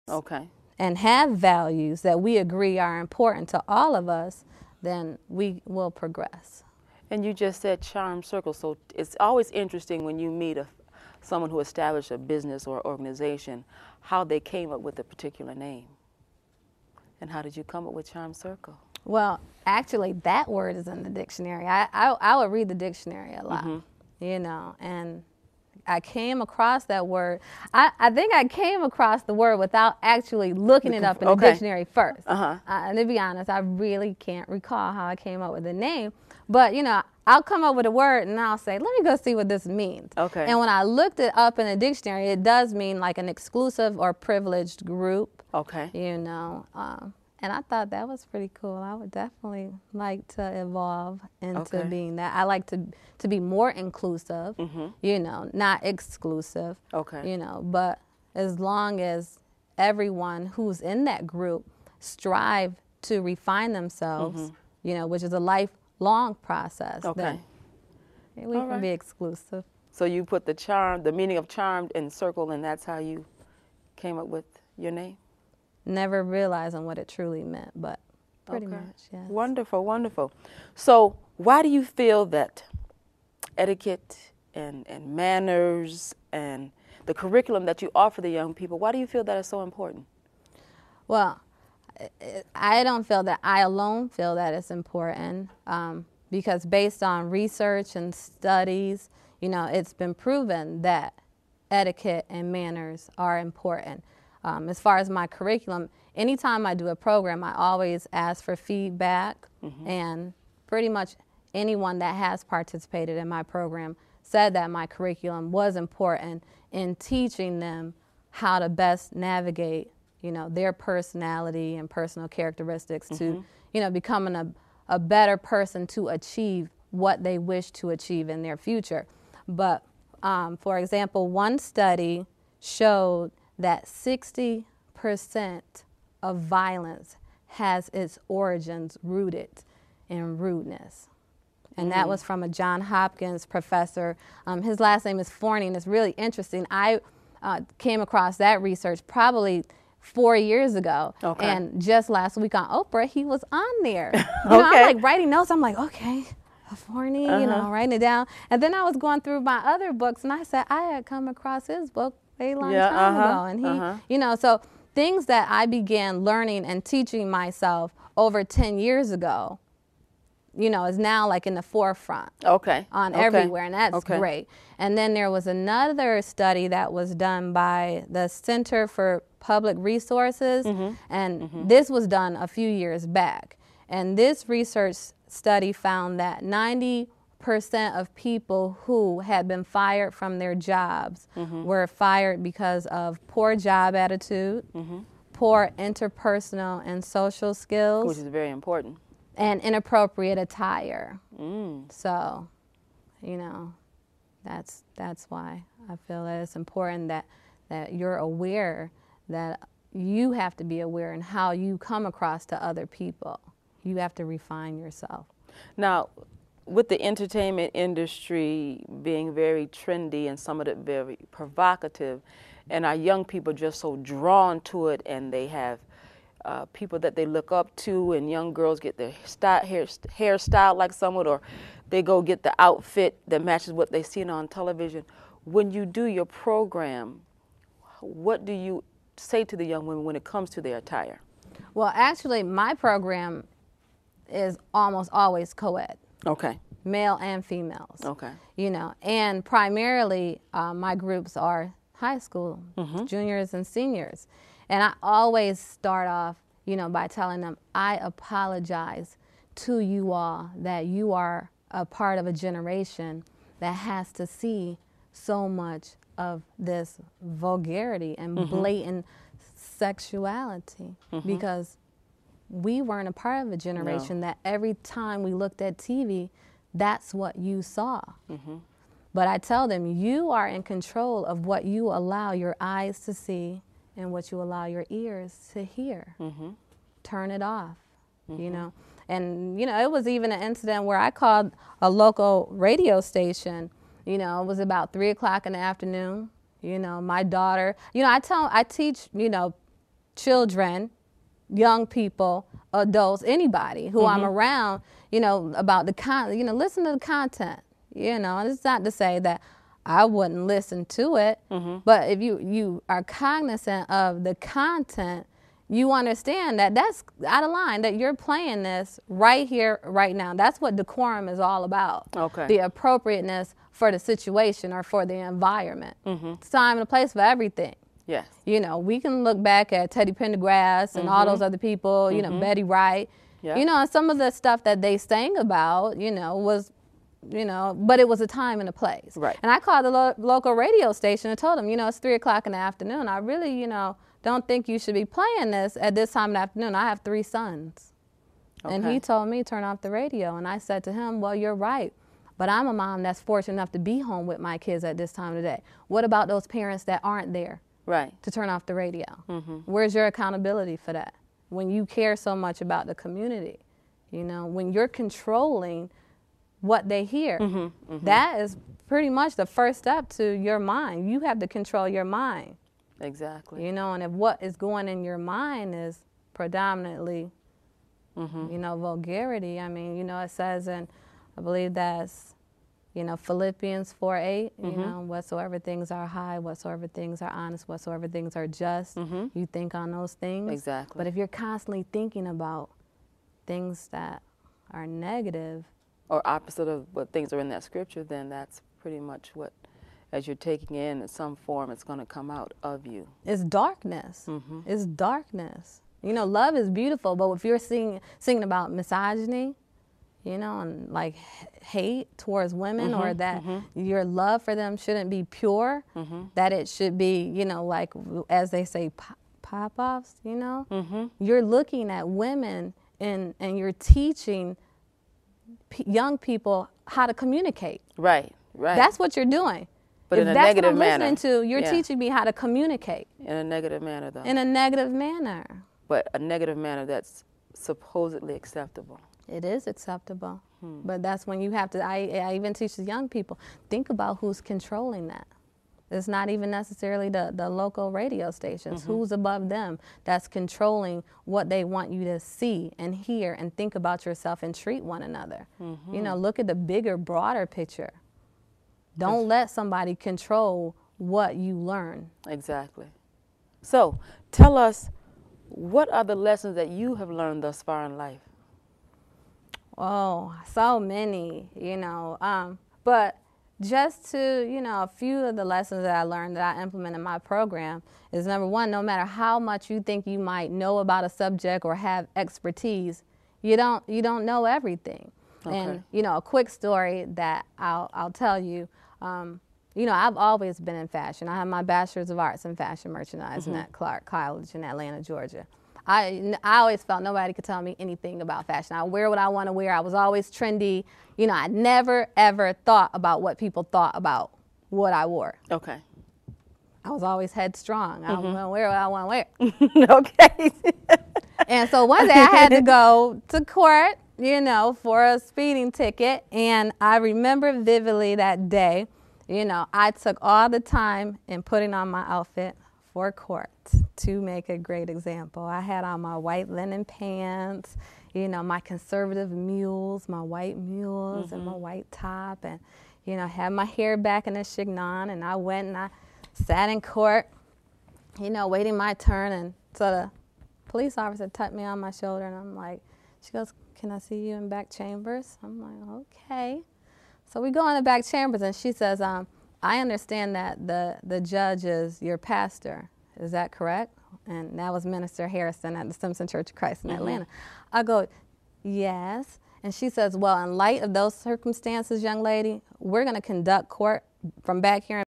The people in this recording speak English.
Okay. and have values that we agree are important to all of us, then we will progress. And you just said charm circle, so it's always interesting when you meet someone who established a business or organization, how they came up with a particular name. And how did you come up with charm circle? Well, actually, that word is in the dictionary. I would read the dictionary a lot, and I came across that word. I think I came across the word without actually looking it up in the dictionary first. And to be honest, I really can't recall how I came up with the name. But, I'll come up with a word and I'll say, let me go see what this means. Okay. And when I looked it up in the dictionary, it does mean like an exclusive or privileged group. Okay. And I thought that was pretty cool. I would definitely like to evolve into being that. I like to be more inclusive, not exclusive. Okay. But as long as everyone who's in that group strive to refine themselves, which is a lifelong process, then we can be exclusive. So you put the meaning of charmed in circle, and that's how you came up with your name? Never realizing what it truly meant, but pretty much, yes. Wonderful, wonderful. So why do you feel that etiquette and manners and the curriculum that you offer the young people, why do you feel that is so important? Well, I don't feel that I alone feel that it's important because based on research and studies, it's been proven that etiquette and manners are important. As far as my curriculum, anytime I do a program, I always ask for feedback, and pretty much anyone that has participated in my program said that my curriculum was important in teaching them how to best navigate, their personality and personal characteristics to, becoming a better person to achieve what they wish to achieve in their future. But, for example, one study showed that 60% of violence has its origins rooted in rudeness. And that was from a Johns Hopkins professor. His last name is Forney, and it's really interesting. I came across that research probably 4 years ago. Okay. And just last week on Oprah, he was on there. I'm like writing notes. I'm like, okay, Forney, writing it down. And then I was going through my other books, and I said I had come across his book a long time ago. And he, so things that I began learning and teaching myself over 10 years ago, is now like in the forefront on everywhere, and that's great. And then there was another study that was done by the Center for Public Resources, and this was done a few years back. And this research study found that 90% of people who had been fired from their jobs were fired because of poor job attitude, poor interpersonal and social skills, which is very important, and inappropriate attire. So, that's why I feel that it's important that you're aware, that you have to be aware in how you come across to other people. You have to refine yourself. Now, with the entertainment industry being very trendy and some of it very provocative, and our young people just so drawn to it, and they have people that they look up to, and young girls get their hair styled like someone, or they go get the outfit that matches what they've seen on television. When you do your program, what do you say to the young women when it comes to their attire? Well, actually, my program is almost always co-ed. Okay. Male and females. Okay. And primarily my groups are high school, juniors and seniors. And I always start off, by telling them, I apologize to you all that you are a part of a generation that has to see so much of this vulgarity and blatant sexuality, because we weren't a part of a generation that every time we looked at TV, that's what you saw. But I tell them, you are in control of what you allow your eyes to see and what you allow your ears to hear. Turn it off, And, it was even an incident where I called a local radio station. It was about 3 o'clock in the afternoon. My daughter, I teach, children, young people, adults, anybody who I'm around, about the listen to the content, and it's not to say that I wouldn't listen to it, but if you are cognizant of the content, you understand that that's out of line, that you're playing this right here, right now. That's what decorum is all about. Okay. The appropriateness for the situation or for the environment. It's time and a place for everything. Yes. We can look back at Teddy Pendergrass and all those other people, Betty Wright, Yeah. and some of the stuff that they sang about, was, but it was a time and a place. Right. And I called the local radio station and told them, it's 3 o'clock in the afternoon. I really, don't think you should be playing this at this time in the afternoon. I have 3 sons. Okay. And he told me, turn off the radio. And I said to him, well, you're right. But I'm a mom that's fortunate enough to be home with my kids at this time of the day. What about those parents that aren't there? Right. To turn off the radio. Where's your accountability for that? When you care so much about the community, when you're controlling what they hear, that is pretty much the first step to your mind. You have to control your mind. Exactly. And if what is going in your mind is predominantly, vulgarity, it says in, I believe that's, Philippians 4:8, whatsoever things are high, whatsoever things are honest, whatsoever things are just, you think on those things. Exactly. But if you're constantly thinking about things that are negative, or opposite of what things are in that scripture, then that's pretty much what, as you're taking in some form, it's going to come out of you. it's darkness. It's darkness. Love is beautiful, but if you're singing about misogyny, and like hate towards women, or that your love for them shouldn't be pure, that it should be, like, as they say, pop-offs, you're looking at women and you're teaching young people how to communicate. Right, right. That's what you're doing. But if in a that's negative what I'm manner. listening to, you're Yeah. teaching me how to communicate. In a negative manner, though. In a negative manner. But a negative manner that's supposedly acceptable. It is acceptable. But that's when you have to, I even teach the young people, think about who's controlling that. It's not even necessarily the local radio stations. Who's above them that's controlling what they want you to see and hear and think about yourself and treat one another. Look at the bigger, broader picture. Don't let somebody control what you learn. Exactly. So, tell us, what are the lessons that you have learned thus far in life? Oh, so many, but just to, a few of the lessons that I learned that I implement in my program is, number one, no matter how much you think you might know about a subject or have expertise, you don't know everything. Okay. And, a quick story that I'll tell you, I've always been in fashion. I have my Bachelor's of Arts in Fashion Merchandising at Clark College in Atlanta, Georgia. I always felt nobody could tell me anything about fashion. I wear what I want to wear. I was always trendy. I never, ever thought about what people thought about what I wore. Okay. I was always headstrong. I'm going to wear what I want to wear. Okay. And so one day I had to go to court, for a speeding ticket. And I remember vividly that day, I took all the time in putting on my outfit for court to make a great example. I had on my white linen pants, my conservative mules, my white mules, and my white top, and had my hair back in a chignon, and I went and I sat in court, waiting my turn, and so the police officer tapped me on my shoulder, and I'm like, she goes, "Can I see you in back chambers?" I'm like, okay. So we go in the back chambers, and she says, I understand that the judge is your pastor. Is that correct? And that was Minister Harrison at the Simpson Church of Christ in Atlanta. I go, yes. And she says, well, in light of those circumstances, young lady, we're going to conduct court from back here